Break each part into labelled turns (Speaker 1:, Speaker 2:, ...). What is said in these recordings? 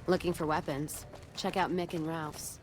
Speaker 1: Looking for weapons? Check out Mick and Ralph's.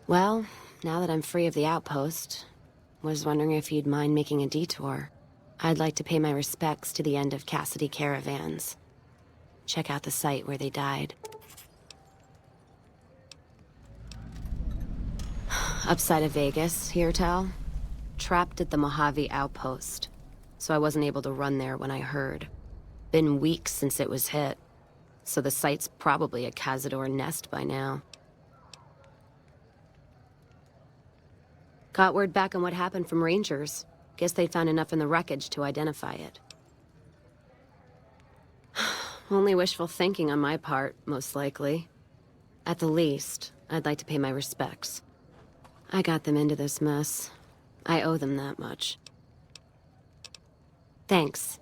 Speaker 1: Well, now that I'm free of the outpost, was wondering if you'd mind making a detour. I'd like to pay my respects to the end of Cassidy Caravans. Check out the site where they died. Upside of Vegas, here, Tal. Trapped at the Mojave outpost, so I wasn't able to run there when I heard. Been weeks since it was hit, so the site's probably a Cazador nest by now. Got word back on what happened from Rangers. Guess they found enough in the wreckage to identify it. Only wishful thinking on my part, most likely. At the least, I'd like to pay my respects. I got them into this mess. I owe them that much. Thanks.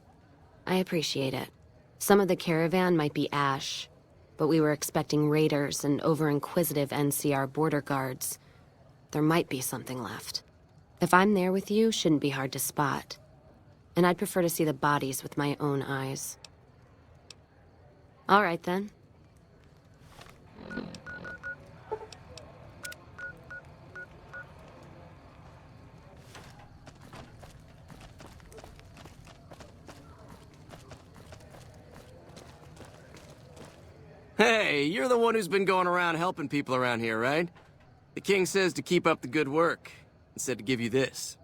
Speaker 1: I appreciate it. Some of the caravan might be ash, but we were expecting raiders and over-inquisitive NCR border guards. There might be something left. If I'm there with you, shouldn't be hard to spot. And I'd prefer to see the bodies with my own eyes. All right, then.
Speaker 2: Hey, you're the one who's been going around helping people around here, right? The king says to keep up the good work, and said to give you this.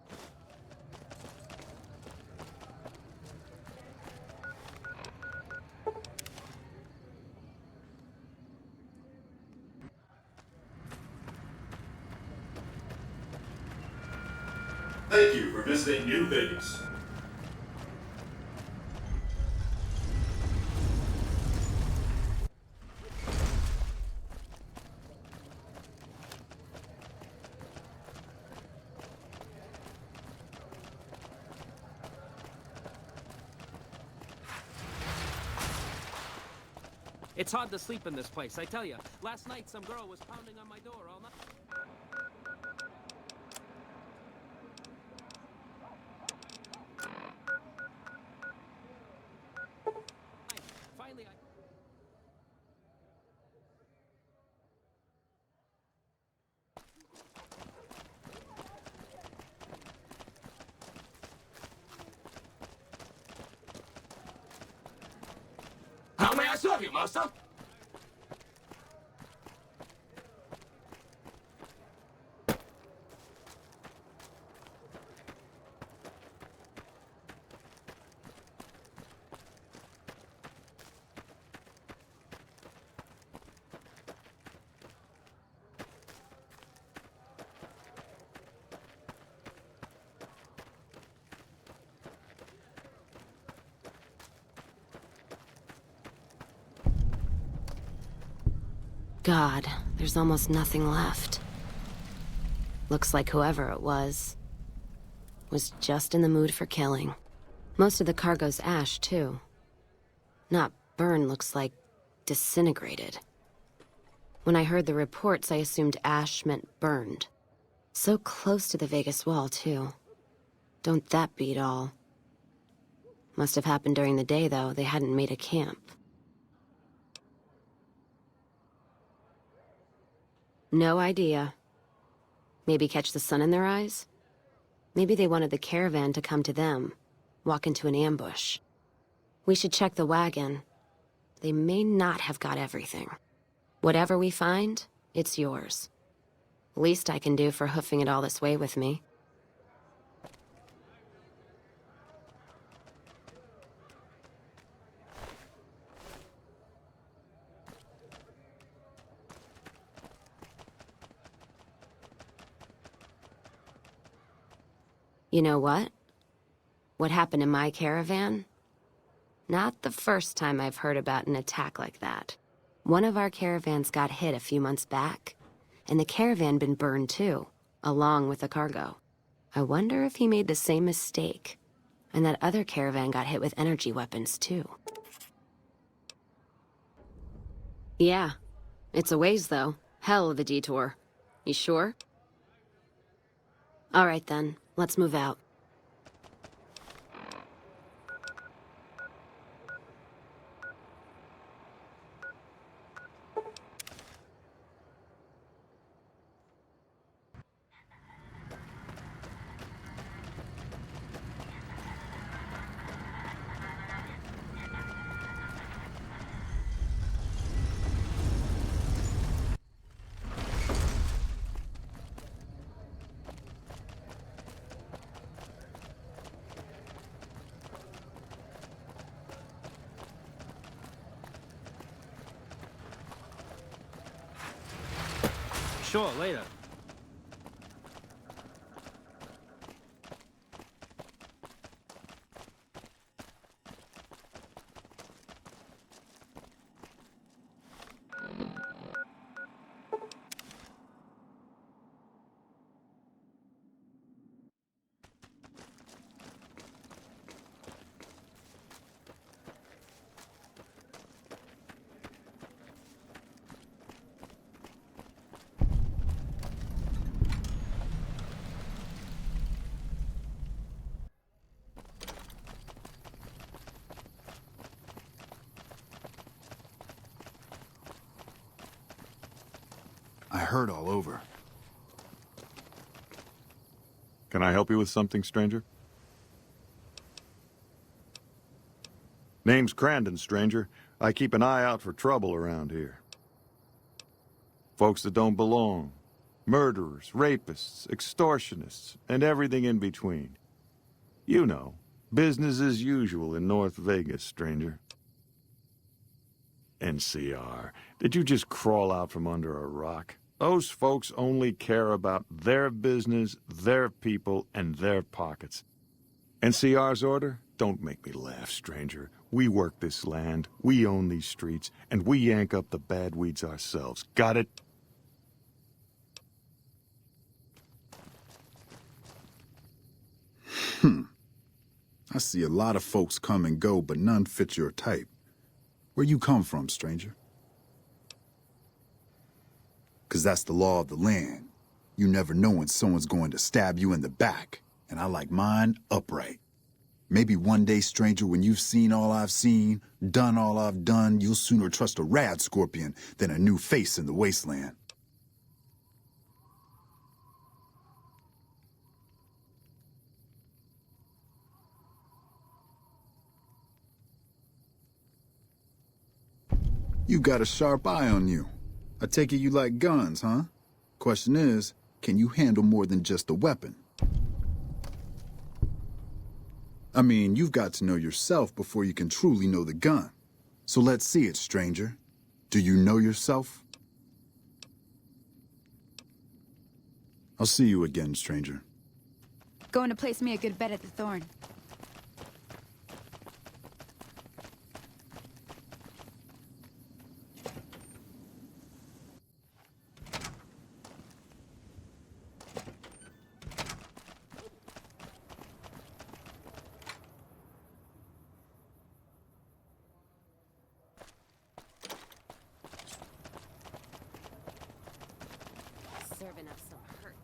Speaker 3: Thank you for visiting New Vegas.
Speaker 4: It's hard to sleep in this place, I tell you. Last night, some girl was pounding on my door all night. Finally,
Speaker 2: How may I serve you, master?
Speaker 1: God, there's almost nothing left. Looks like whoever it was just in the mood for killing. Most of the cargo's ash, too. Not burned, looks like disintegrated. When I heard the reports, I assumed ash meant burned. So close to the Vegas wall, too. Don't that beat all? Must have happened during the day, though. They hadn't made a camp. No idea. Maybe catch the sun in their eyes? Maybe they wanted the caravan to come to them, walk into an ambush. We should check the wagon. They may not have got everything. Whatever we find, it's yours. Least I can do for hoofing it all this way with me. You know what? What happened in my caravan? Not the first time I've heard about an attack like that. One of our caravans got hit a few months back, and the caravan been burned too, along with the cargo. I wonder if he made the same mistake, and that other caravan got hit with energy weapons too. Yeah, it's a ways though. Hell of a detour. You sure? All right then, let's move out.
Speaker 4: Sure, later.
Speaker 5: I heard all over.
Speaker 6: Can I help you with something, stranger? Name's Crandon, stranger. I keep an eye out for trouble around here. Folks that don't belong. Murderers, rapists, extortionists, and everything in between. You know, business as usual in North Vegas, stranger. NCR, did you just crawl out from under a rock? Those folks only care about their business, their people, and their pockets. NCR's order? Don't make me laugh, stranger. We work this land, we own these streets, and we yank up the bad weeds ourselves. Got it?
Speaker 5: I see a lot of folks come and go, but none fit your type. Where you come from, stranger? 'Cause that's the law of the land. You never know when someone's going to stab you in the back, and I like mine upright. Maybe one day, stranger, when you've seen all I've seen, done all I've done, you'll sooner trust a rad scorpion than a new face in the wasteland. You got a sharp eye on you. I take it you like guns, huh? Question is, can you handle more than just a weapon? I mean, you've got to know yourself before you can truly know the gun. So let's see it, stranger. Do you know yourself? I'll see you again, stranger.
Speaker 7: Going to place me a good bet at the Thorn.
Speaker 1: given us some hurt.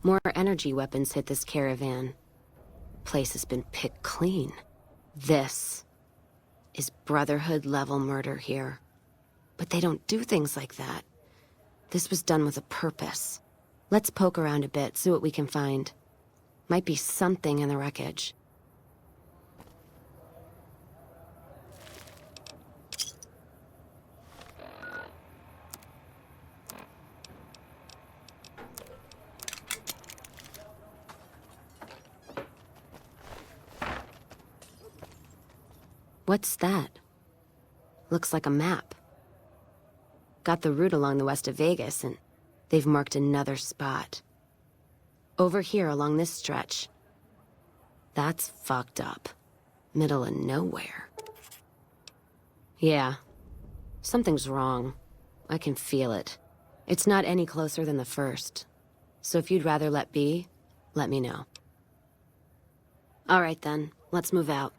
Speaker 1: More energy weapons hit this caravan. Place has been picked clean. This is Brotherhood-level murder here. But they don't do things like that. This was done with a purpose. Let's poke around a bit, see what we can find. Might be something in the wreckage. What's that? Looks like a map. Got the route along the west of Vegas, and they've marked another spot. Over here along this stretch. That's fucked up. Middle of nowhere. Yeah. Something's wrong. I can feel it. It's not any closer than the first. So if you'd rather let be, let me know. All right then, let's move out.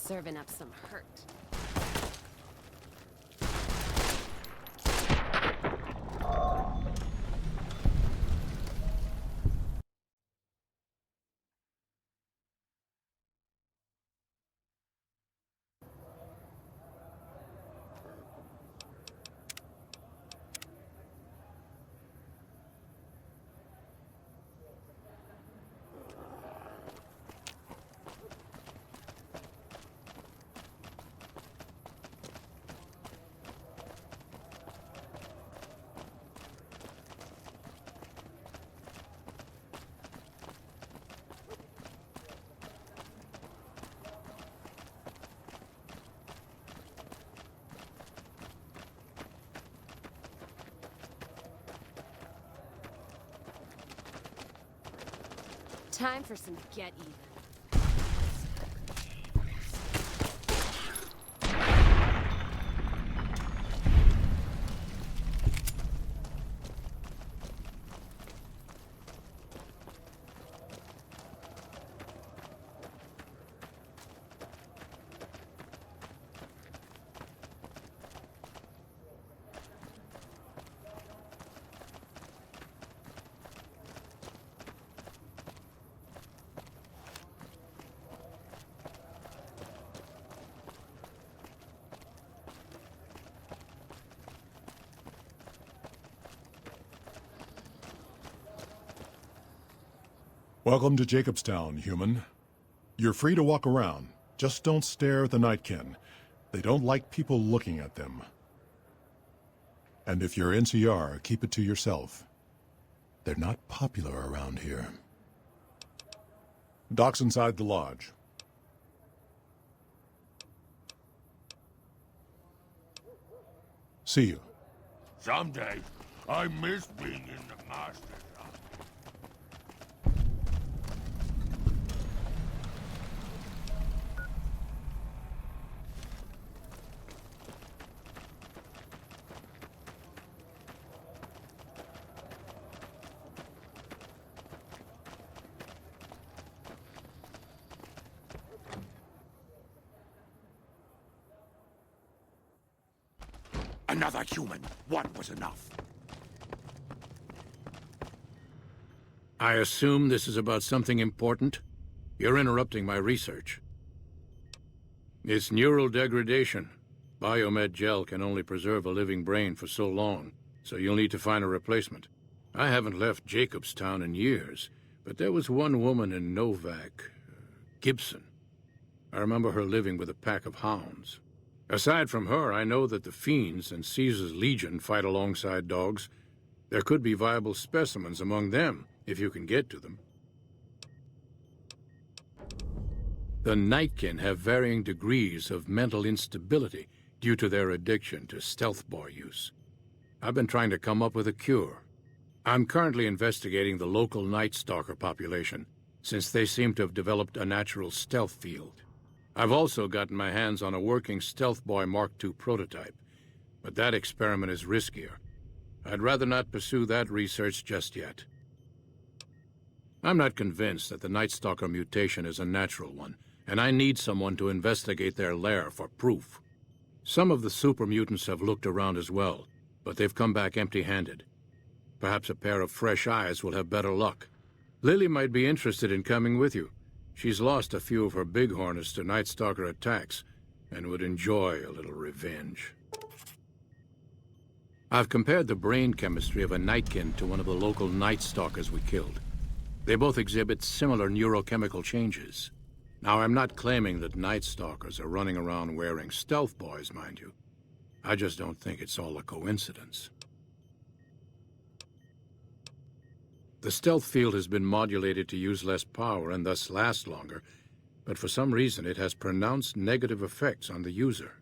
Speaker 1: Serving up some hurt. Time for some get even.
Speaker 3: Welcome to Jacobstown, human. You're free to walk around. Just don't stare at the Nightkin. They don't like people looking at them. And if you're NCR, keep it to yourself. They're not popular around here. Doc's inside the lodge. See you.
Speaker 8: Someday, I miss being in the Master's office. Another human. One was enough.
Speaker 9: I assume this is about something important? You're interrupting my research. It's neural degradation. Biomed gel can only preserve a living brain for so long, so you'll need to find a replacement. I haven't left Jacobstown in years, but there was one woman in Novak, Gibson. I remember her living with a pack of hounds. Aside from her, I know that the Fiends and Caesar's Legion fight alongside dogs. There could be viable specimens among them, if you can get to them. The Nightkin have varying degrees of mental instability due to their addiction to stealth boy use. I've been trying to come up with a cure. I'm currently investigating the local Night Stalker population, since they seem to have developed a natural stealth field. I've also gotten my hands on a working Stealth Boy Mark II prototype, but that experiment is riskier. I'd rather not pursue that research just yet. I'm not convinced that the Night Stalker mutation is a natural one, and I need someone to investigate their lair for proof. Some of the super mutants have looked around as well, but they've come back empty-handed. Perhaps a pair of fresh eyes will have better luck. Lily might be interested in coming with you. She's lost a few of her bighorners to Night Stalker attacks, and would enjoy a little revenge. I've compared the brain chemistry of a Nightkin to one of the local Night Stalkers we killed. They both exhibit similar neurochemical changes. Now, I'm not claiming that Night Stalkers are running around wearing stealth boys, mind you. I just don't think it's all a coincidence. The stealth field has been modulated to use less power and thus last longer, but for some reason it has pronounced negative effects on the user.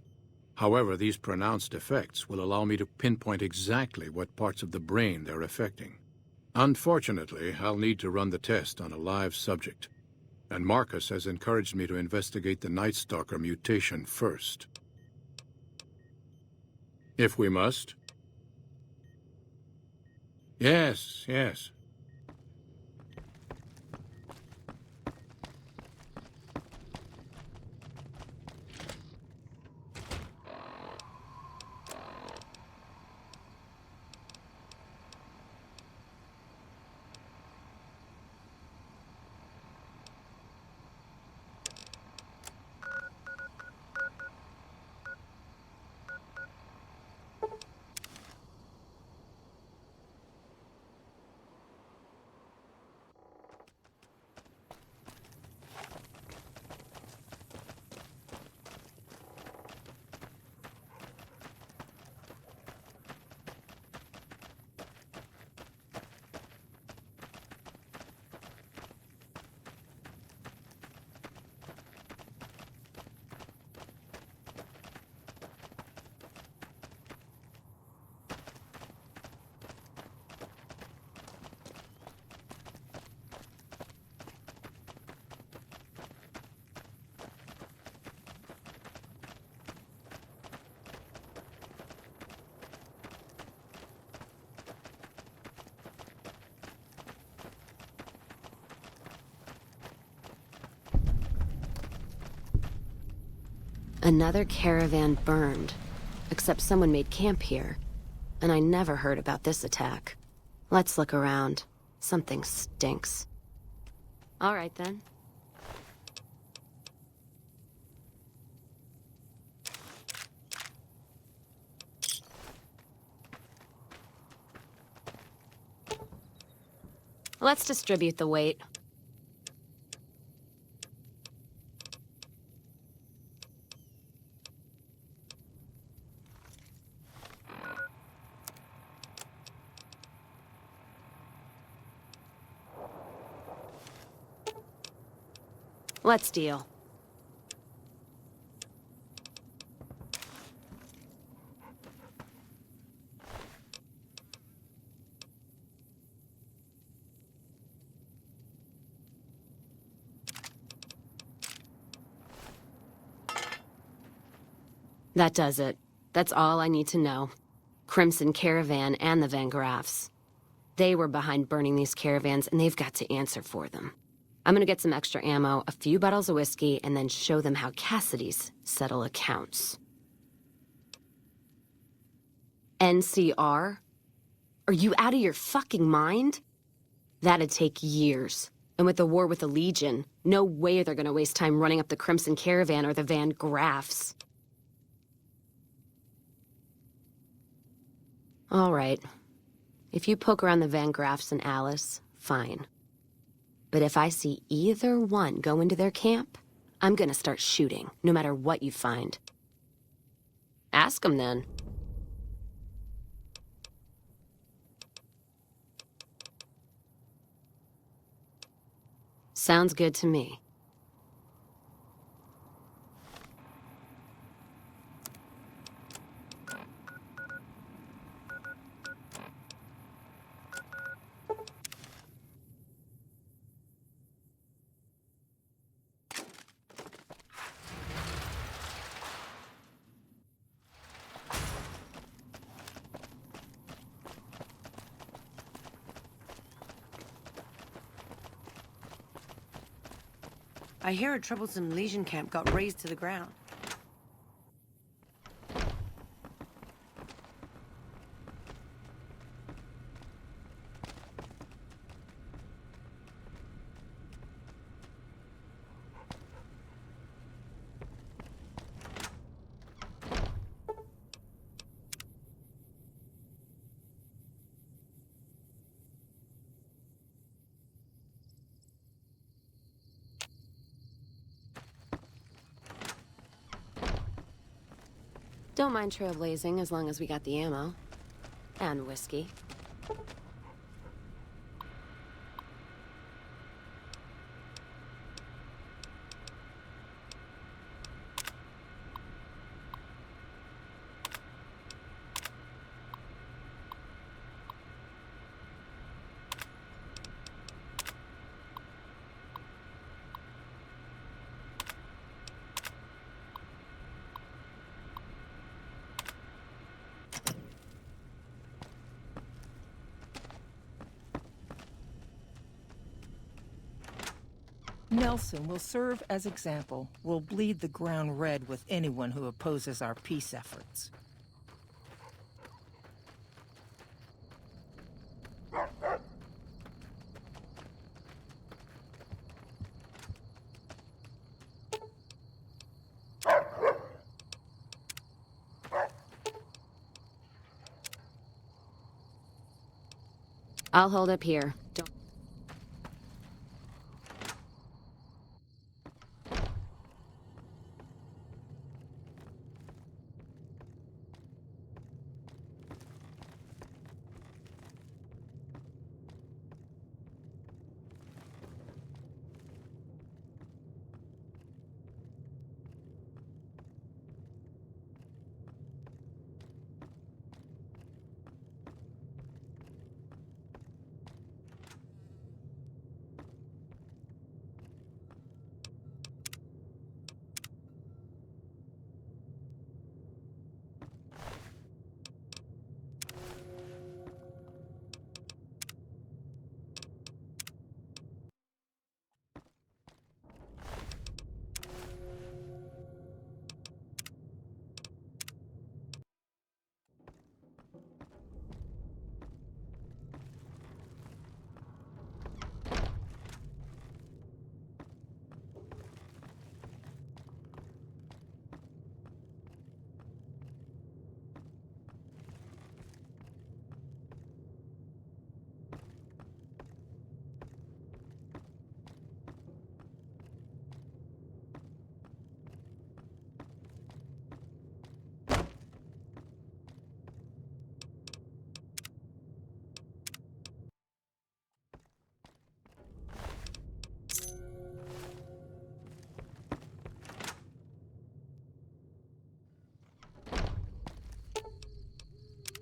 Speaker 9: However, these pronounced effects will allow me to pinpoint exactly what parts of the brain they're affecting. Unfortunately, I'll need to run the test on a live subject, and Marcus has encouraged me to investigate the Night Stalker mutation first. If we must. Yes, yes.
Speaker 1: Another caravan burned, except someone made camp here, and I never heard about this attack. Let's look around. Something stinks. All right, then. Let's distribute the weight. Let's deal. That does it. That's all I need to know. Crimson Caravan and the Van Graffs. They were behind burning these caravans, and they've got to answer for them. I'm gonna get some extra ammo, a few bottles of whiskey, and then show them how Cassidy's settle accounts. NCR? Are you out of your fucking mind? That'd take years. And with the war with the Legion, no way they're gonna waste time running up the Crimson Caravan or the Van Graffs. All right. If you poke around the Van Graffs and Alice, fine. But if I see either one go into their camp, I'm gonna start shooting, no matter what you find. Ask them then. Sounds good to me.
Speaker 10: I hear a troublesome Legion camp got razed to the ground.
Speaker 1: Don't mind trailblazing as long as we got the ammo. And whiskey.
Speaker 11: Nelson will serve as example. We'll bleed the ground red with anyone who opposes our peace efforts.
Speaker 1: I'll hold up here. Don't...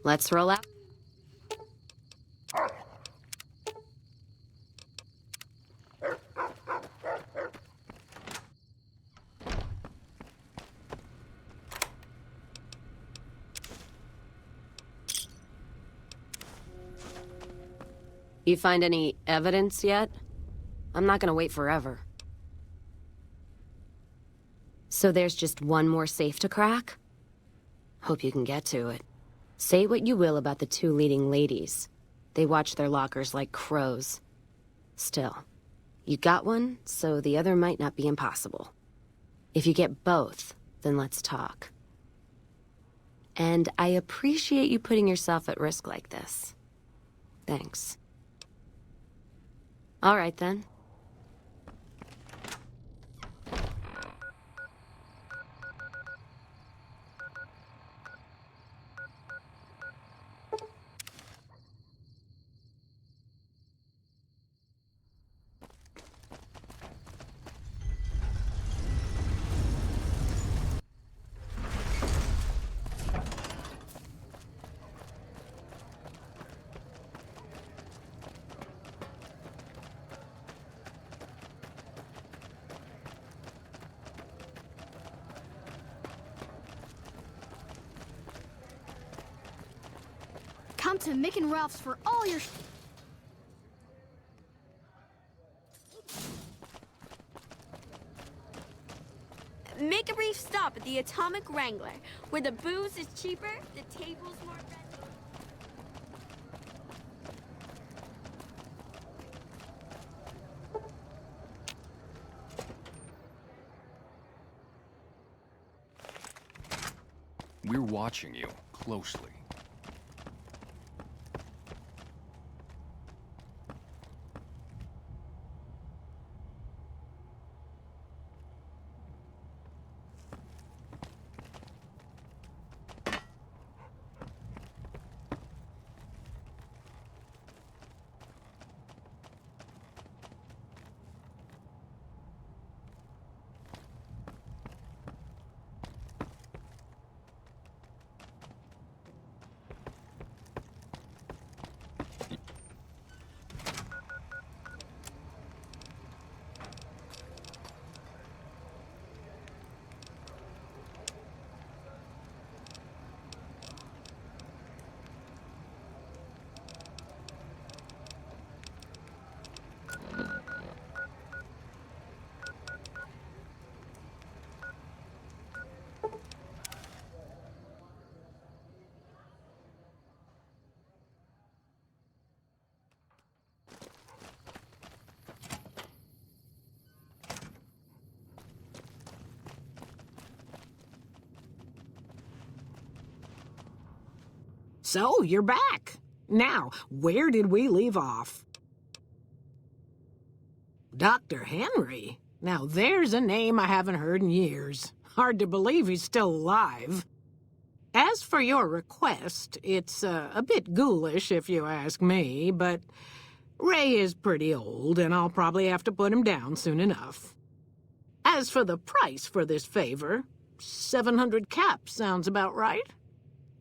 Speaker 1: Let's roll out. You find any evidence yet? I'm not gonna wait forever. So there's just one more safe to crack? Hope you can get to it. Say what you will about the two leading ladies. They watch their lockers like crows. Still, you got one, so the other might not be impossible. If you get both, then let's talk. And I appreciate you putting yourself at risk like this. Thanks. All right, then.
Speaker 12: Come to Mick and Ralph's for all your...
Speaker 13: Make a brief stop at the Atomic Wrangler, where the booze is cheaper, the tables more friendly.
Speaker 14: We're watching you closely.
Speaker 15: So, you're back. Now, where did we leave off? Dr. Henry? Now there's a name I haven't heard in years. Hard to believe he's still alive. As for your request, it's a bit ghoulish if you ask me, but Ray is pretty old and I'll probably have to put him down soon enough. As for the price for this favor, 700 caps sounds about right.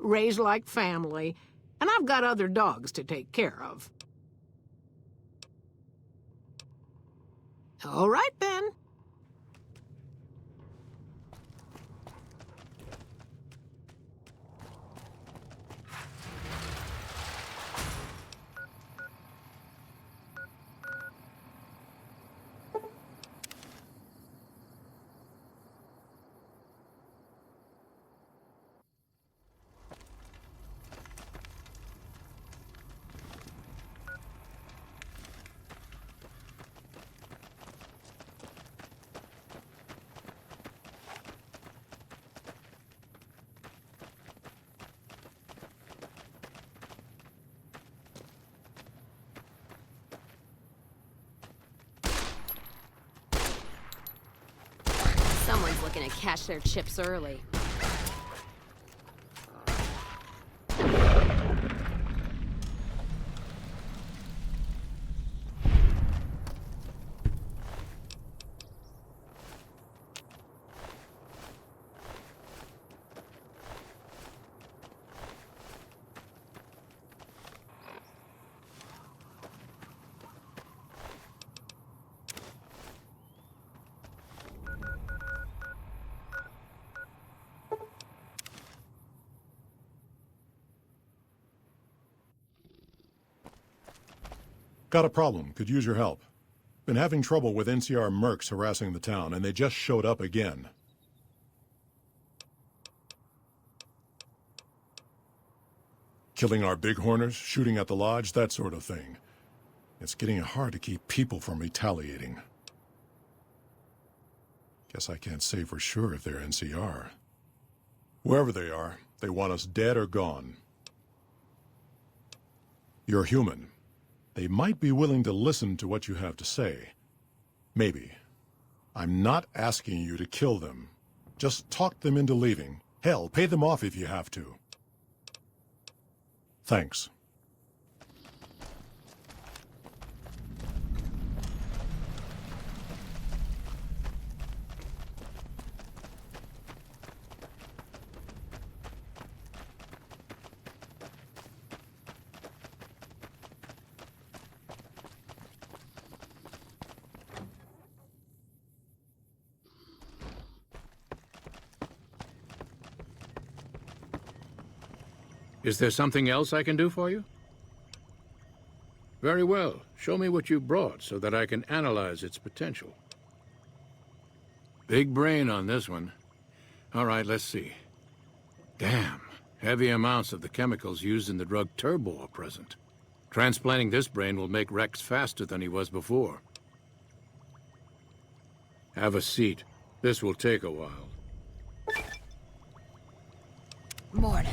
Speaker 15: Ray's like family, and I've got other dogs to take care of. All right, then.
Speaker 1: Someone's looking to cash their chips early.
Speaker 3: Got a problem. Could use your help. Been having trouble with NCR mercs harassing the town, and they just showed up again. Killing our bighorners, shooting at the lodge, that sort of thing. It's getting hard to keep people from retaliating. Guess I can't say for sure if they're NCR. Whoever they are, they want us dead or gone. You're human. They might be willing to listen to what you have to say. Maybe. I'm not asking you to kill them. Just talk them into leaving. Hell, pay them off if you have to. Thanks.
Speaker 9: Is there something else I can do for you? Very well. Show me what you brought so that I can analyze its potential. Big brain on this one. All right, let's see. Damn. Heavy amounts of the chemicals used in the drug Turbo are present. Transplanting this brain will make Rex faster than he was before. Have a seat. This will take a while.
Speaker 12: Morning.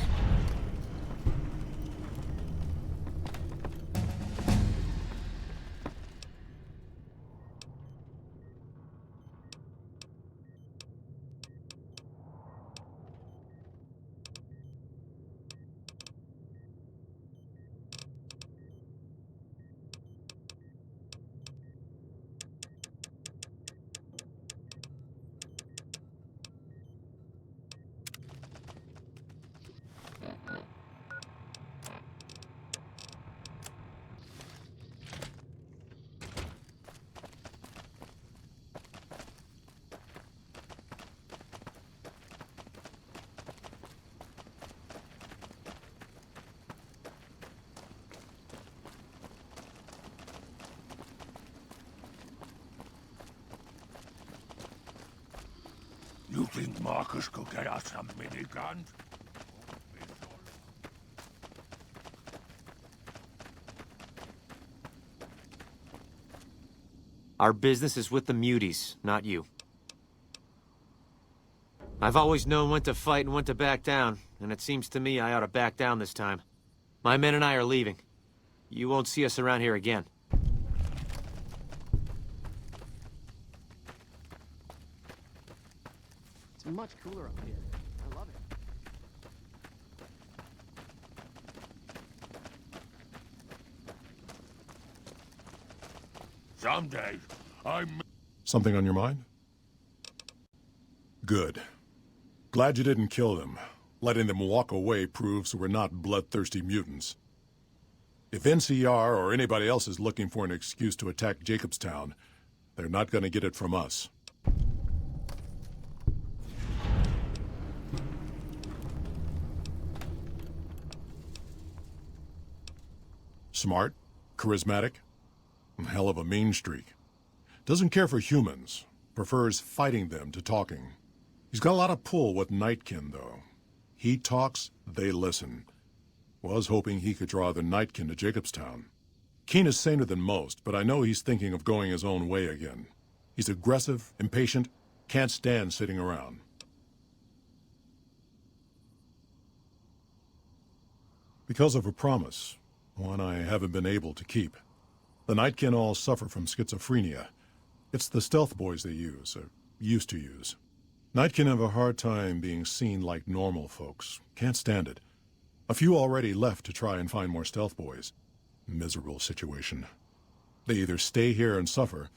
Speaker 8: You think Marcus could get us some miniguns?
Speaker 16: Our business is with the muties, not you. I've always known when to fight and when to back down, and it seems to me I ought to back down this time. My men and I are leaving. You won't see us around here again.
Speaker 4: It's much cooler up here. I love it.
Speaker 8: Someday,
Speaker 3: Something on your mind? Good. Glad you didn't kill them. Letting them walk away proves we're not bloodthirsty mutants. If NCR or anybody else is looking for an excuse to attack Jacobstown, they're not going to get it from us. Smart, charismatic, and hell of a mean streak. Doesn't care for humans, prefers fighting them to talking. He's got a lot of pull with Nightkin, though. He talks, they listen. Was hoping he could draw the Nightkin to Jacobstown. Keen is saner than most, but I know he's thinking of going his own way again. He's aggressive, impatient, can't stand sitting around. Because of a promise, one I haven't been able to keep. The Nightkin all suffer from schizophrenia. It's the stealth boys they use, or used to use. Nightkin have a hard time being seen like normal folks. Can't stand it. A few already left to try and find more stealth boys. Miserable situation. They either stay here and suffer,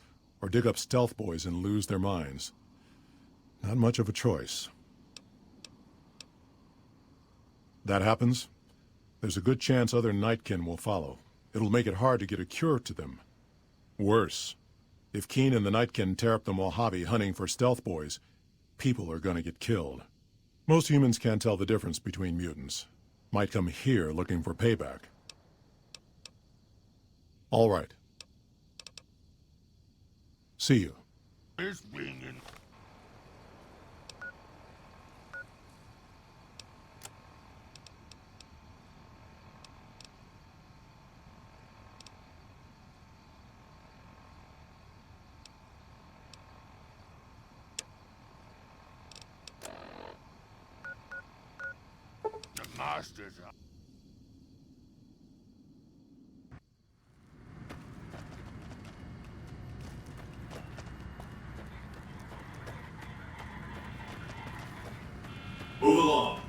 Speaker 3: or dig up stealth boys and lose their minds. Not much of a choice. That happens, there's a good chance other Nightkin will follow. It'll make it hard to get a cure to them. Worse, if Keen and the Nightkin tear up the Mojave hunting for stealth boys, people are gonna get killed. Most humans can't tell the difference between mutants. Might come here looking for payback. All right, See you.
Speaker 8: Miss being in... The master's out.
Speaker 17: Move along.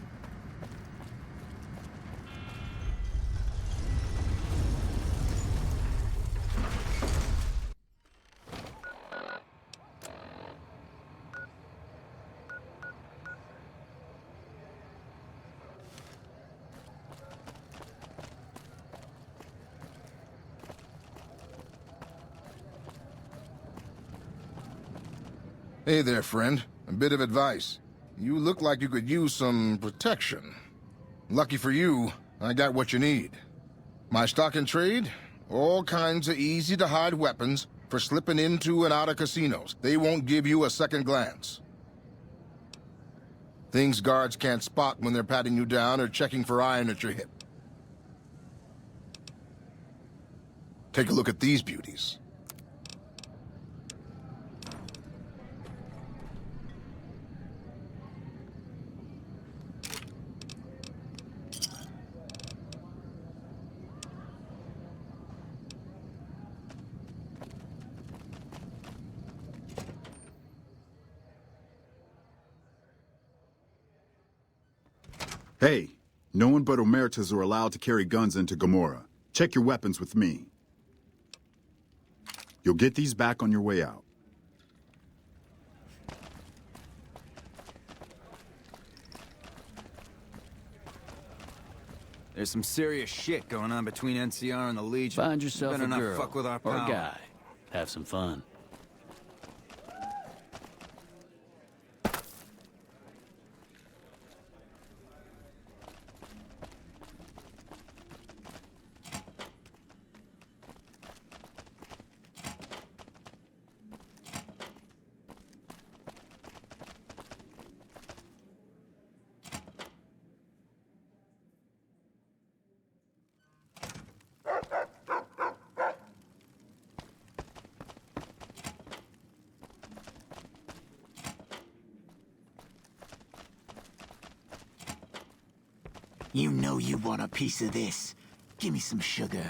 Speaker 18: Hey there, friend. A bit of advice. You look like you could use some protection. Lucky for you, I got what you need. My stock and trade? All kinds of easy-to-hide weapons for slipping into and out of casinos. They won't give you a second glance. Things guards can't spot when they're patting you down or checking for iron at your hip. Take a look at these beauties.
Speaker 5: Hey, no one but Omertas are allowed to carry guns into Gomorrah. Check your weapons with me. You'll get these back on your way out.
Speaker 19: There's some serious shit going on between NCR and the Legion.
Speaker 20: Find yourself
Speaker 19: Better
Speaker 20: a
Speaker 19: not
Speaker 20: girl
Speaker 19: fuck with our
Speaker 20: or
Speaker 19: power.
Speaker 20: a guy. Have some fun.
Speaker 21: You know you want a piece of this. Give me some sugar.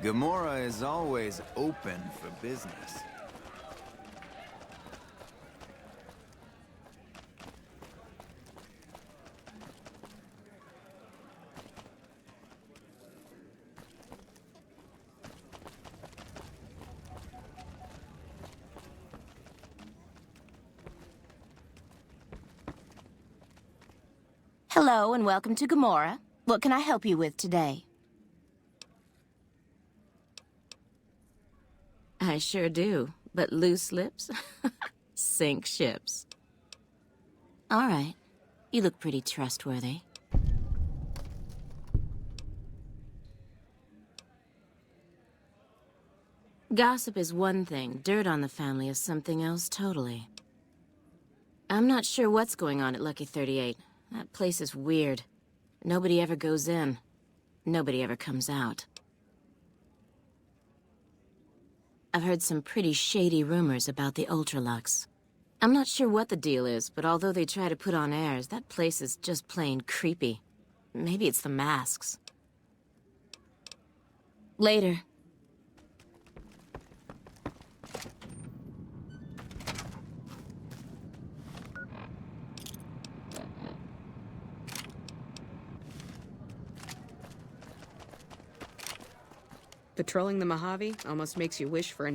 Speaker 19: Gomorrah is always open for business.
Speaker 22: Hello and welcome to Gomorrah. What can I help you with today? I sure do, but loose lips sink ships. All right, you look pretty trustworthy. Gossip is one thing, dirt on the family is something else totally. I'm not sure what's going on at Lucky 38. That place is weird. Nobody ever goes in. Nobody ever comes out. I've heard some pretty shady rumors about the Ultralux. I'm not sure what the deal is, but although they try to put on airs, that place is just plain creepy. Maybe it's the masks. Later.
Speaker 2: Patrolling the Mojave almost makes you wish for a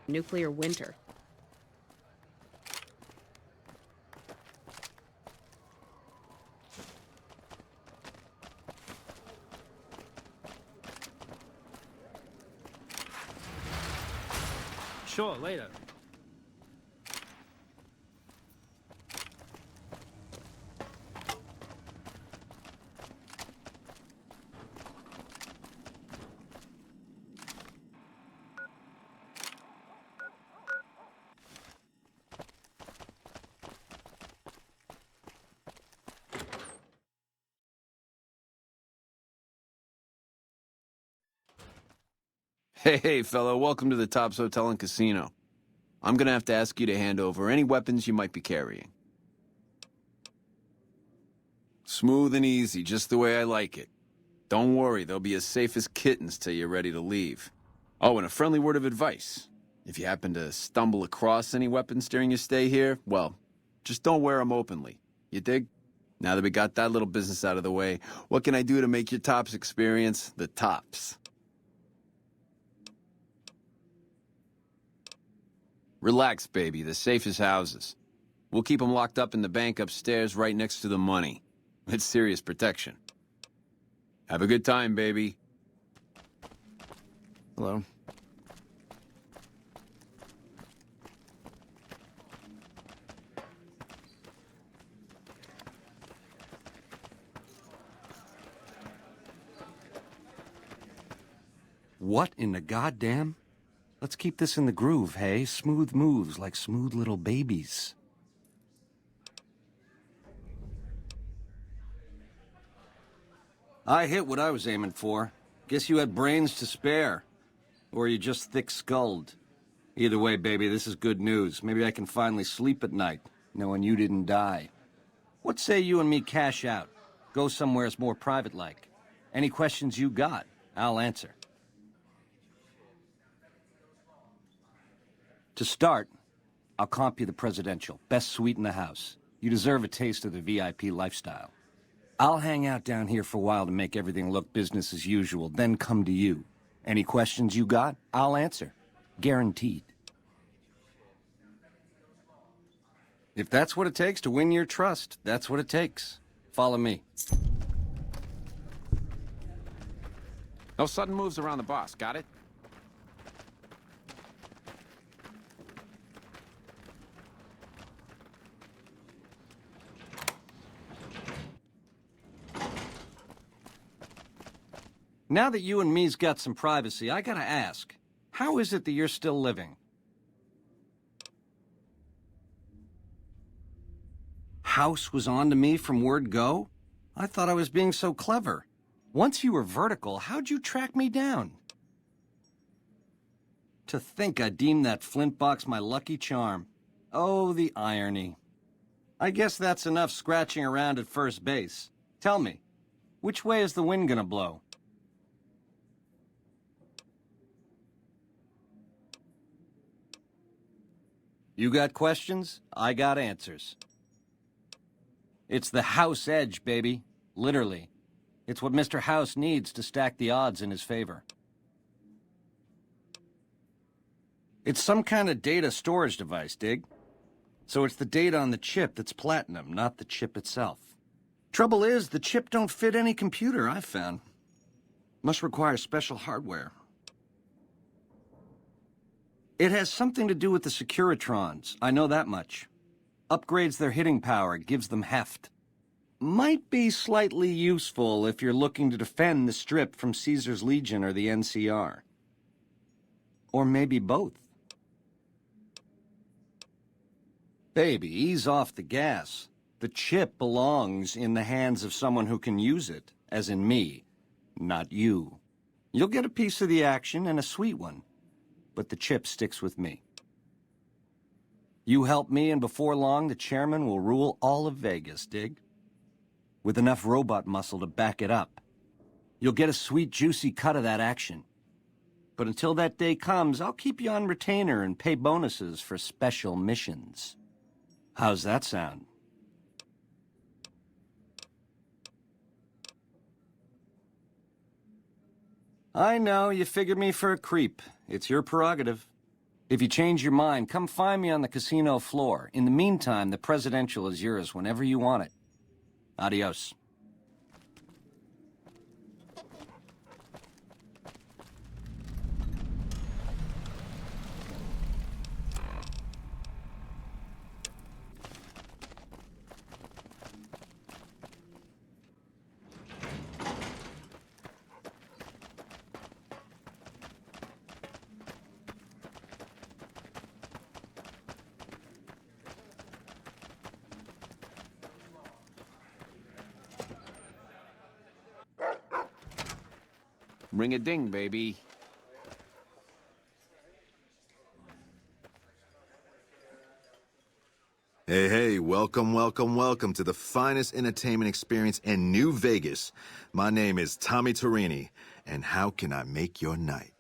Speaker 2: nuclear winter.
Speaker 4: Sure, later.
Speaker 17: Hey, fellow, welcome to the Tops Hotel and Casino. I'm gonna have to ask you to hand over any weapons you might be carrying. Smooth and easy, just the way I like it. Don't worry, they'll be as safe as kittens till you're ready to leave. Oh, and a friendly word of advice. If you happen to stumble across any weapons during your stay here, well, just don't wear them openly. You dig? Now that we got that little business out of the way, what can I do to make your Tops experience the tops? Relax, baby. The safe is houses. We'll keep them locked up in the bank upstairs right next to the money. It's serious protection. Have a good time, baby. Hello.
Speaker 23: What in the goddamn? Let's keep this in the groove, hey? Smooth moves like smooth little babies. I hit what I was aiming for. Guess you had brains to spare. Or you just thick-skulled. Either way, baby, this is good news. Maybe I can finally sleep at night, knowing you didn't die. What say you and me cash out? Go somewheres more private-like. Any questions you got, I'll answer. To start, I'll comp you the presidential, best suite in the house. You deserve a taste of the VIP lifestyle. I'll hang out down here for a while to make everything look business as usual, then come to you. Any questions you got, I'll answer. Guaranteed. If that's what it takes to win your trust, that's what it takes. Follow me.
Speaker 17: No sudden moves around the boss, got it?
Speaker 23: Now that you and me's got some privacy, I gotta ask, how is it that you're still living? House was on to me from word go? I thought I was being so clever. Once you were vertical, how'd you track me down? To think I deemed that flint box my lucky charm. Oh, the irony. I guess that's enough scratching around at first base. Tell me, which way is the wind gonna blow? You got questions? I got answers. It's the House edge, baby. Literally. It's what Mr. House needs to stack the odds in his favor. It's some kind of data storage device, dig? So it's the data on the chip that's platinum, not the chip itself. Trouble is, the chip don't fit any computer I've found. Must require special hardware. It has something to do with the Securitrons, I know that much. Upgrades their hitting power, gives them heft. Might be slightly useful if you're looking to defend the Strip from Caesar's Legion or the NCR. Or maybe both. Baby, ease off the gas. The chip belongs in the hands of someone who can use it, as in me, not you. You'll get a piece of the action and a sweet one. But the chip sticks with me. You help me, and before long, the chairman will rule all of Vegas, dig? With enough robot muscle to back it up. You'll get a sweet, juicy cut of that action. But until that day comes, I'll keep you on retainer and pay bonuses for special missions. How's that sound? I know, you figured me for a creep. It's your prerogative. If you change your mind, come find me on the casino floor. In the meantime, the Presidential is yours whenever you want it. Adios.
Speaker 17: Ring a ding, baby.
Speaker 6: Hey, welcome to the finest entertainment experience in New Vegas. My name is Tommy Torini, and how can I make your night?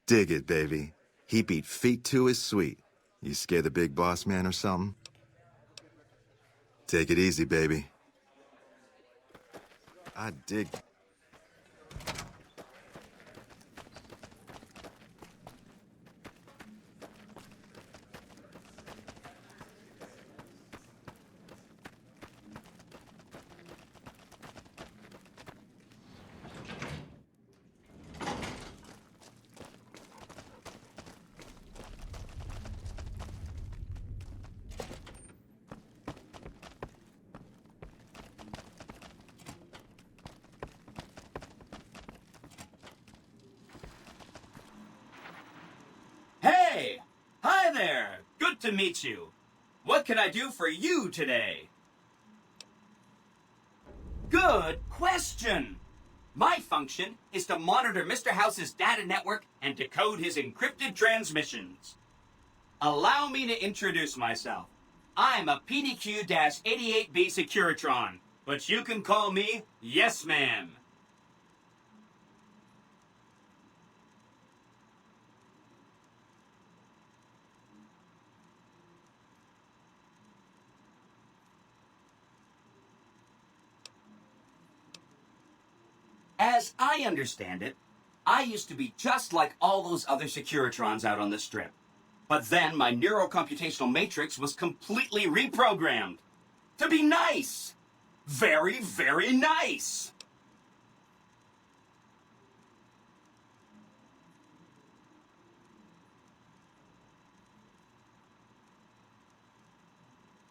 Speaker 6: Dig it, baby. He beat feet to his sweet. You scare the big boss man or something? Take it easy, baby. I dig.
Speaker 7: Hey! Hi there! Good to meet you. What can I do for you today? Good question! My function is to monitor Mr. House's data network and decode his encrypted transmissions. Allow me to introduce myself. I'm a PDQ-88B Securitron, but you can call me Yes Man. As I understand it, I used to be just like all those other Securitrons out on the Strip. But then my neurocomputational matrix was completely reprogrammed. To be nice! Very, very nice!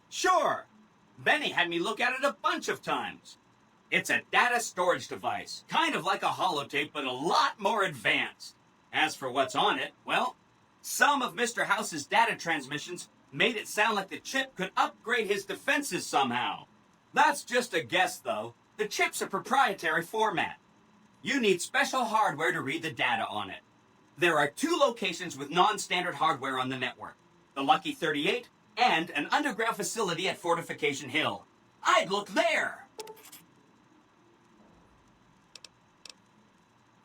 Speaker 7: Sure! Benny had me look at it a bunch of times. It's a data storage device, kind of like a holotape, but a lot more advanced. As for what's on it, well, some of Mr. House's data transmissions made it sound like the chip could upgrade his defenses somehow. That's just a guess, though. The chip's a proprietary format. You need special hardware to read the data on it. There are 2 locations with non-standard hardware on the network. The Lucky 38 and an underground facility at Fortification Hill. I'd look there!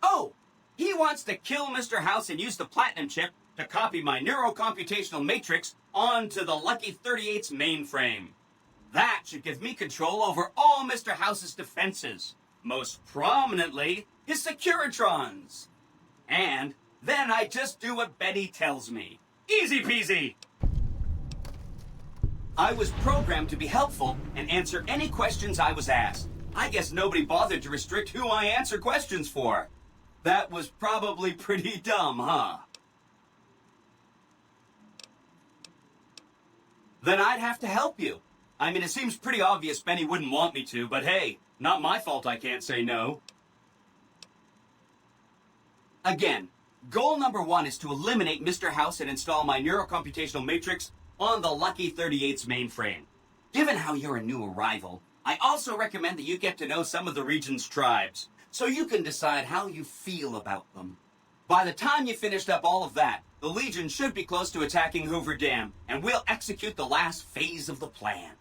Speaker 7: Oh, he wants to kill Mr. House and use the Platinum chip to copy my neurocomputational matrix onto the Lucky 38's mainframe. That should give me control over all Mr. House's defenses, most prominently his Securitrons. And then I just do what Betty tells me. Easy peasy! I was programmed to be helpful and answer any questions I was asked. I guess nobody bothered to restrict who I answer questions for. That was probably pretty dumb, huh? Then I'd have to help you. I mean, it seems pretty obvious Benny wouldn't want me to, but hey, not my fault I can't say no. Again, goal number 1 is to eliminate Mr. House and install my neurocomputational matrix on the Lucky 38's mainframe. Given how you're a new arrival, I also recommend that you get to know some of the region's tribes, so you can decide how you feel about them. By the time you finished up all of that, the Legion should be close to attacking Hoover Dam, and we'll execute the last phase of the plan.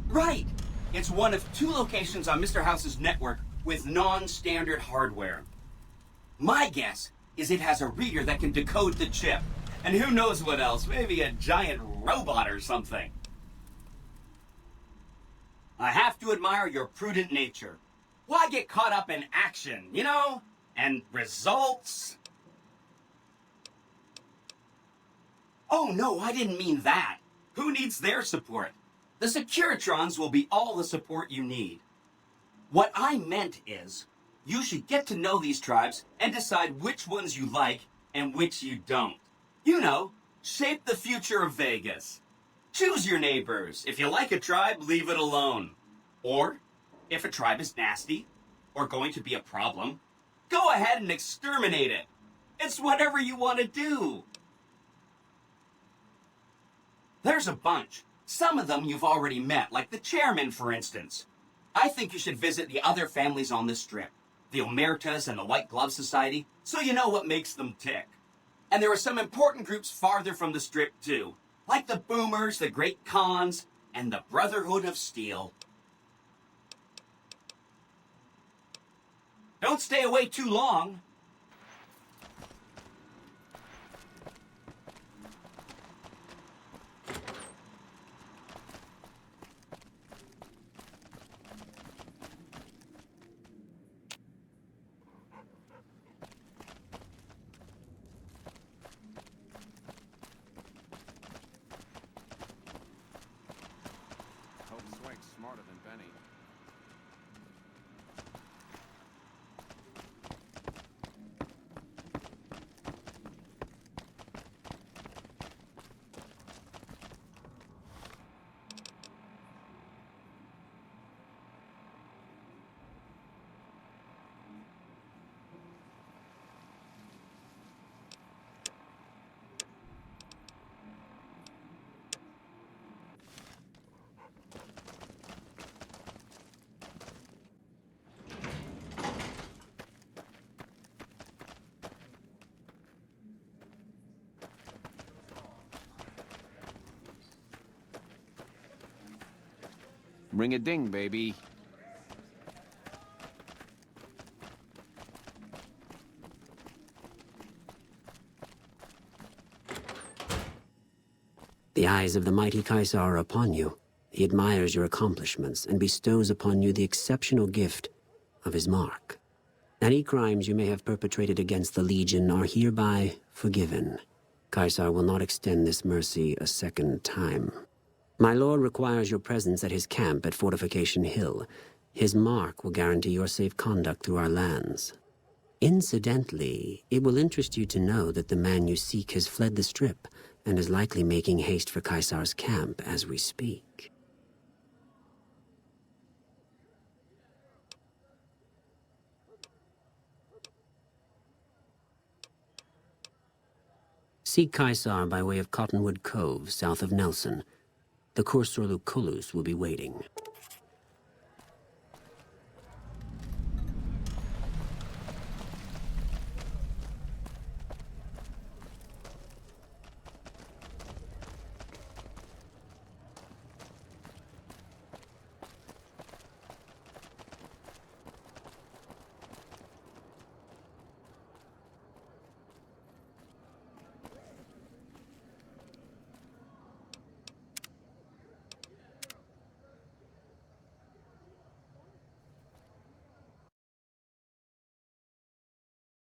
Speaker 7: Right! It's one of 2 locations on Mr. House's network with non-standard hardware. My guess is it has a reader that can decode the chip. And who knows what else, maybe a giant robot or something. I have to admire your prudent nature. Why get caught up in action, you know? And results? Oh no, I didn't mean that. Who needs their support? The Securitrons will be all the support you need. What I meant is, you should get to know these tribes and decide which ones you like and which you don't. You know, shape the future of Vegas. Choose your neighbors. If you like a tribe, leave it alone. Or, if a tribe is nasty, or going to be a problem, go ahead and exterminate it. It's whatever you want to do. There's a bunch. Some of them you've already met, like the chairman, for instance. I think you should visit the other families on the Strip, the Omertas and the White Glove Society, so you know what makes them tick. And there are some important groups farther from the Strip, too, like the Boomers, the Great Khans, and the Brotherhood of Steel. Don't stay away too long.
Speaker 17: Hope Swank's smarter than Benny. Ring a ding, baby.
Speaker 10: The eyes of the mighty Caesar are upon you. He admires your accomplishments and bestows upon you the exceptional gift of his mark. Any crimes you may have perpetrated against the Legion are hereby forgiven. Caesar will not extend this mercy a second time. My lord requires your presence at his camp at Fortification Hill. His mark will guarantee your safe conduct through our lands. Incidentally, it will interest you to know that the man you seek has fled the Strip and is likely making haste for Caesar's camp as we speak. Seek Caesar by way of Cottonwood Cove, south of Nelson. The Cursor Lucullus will be waiting.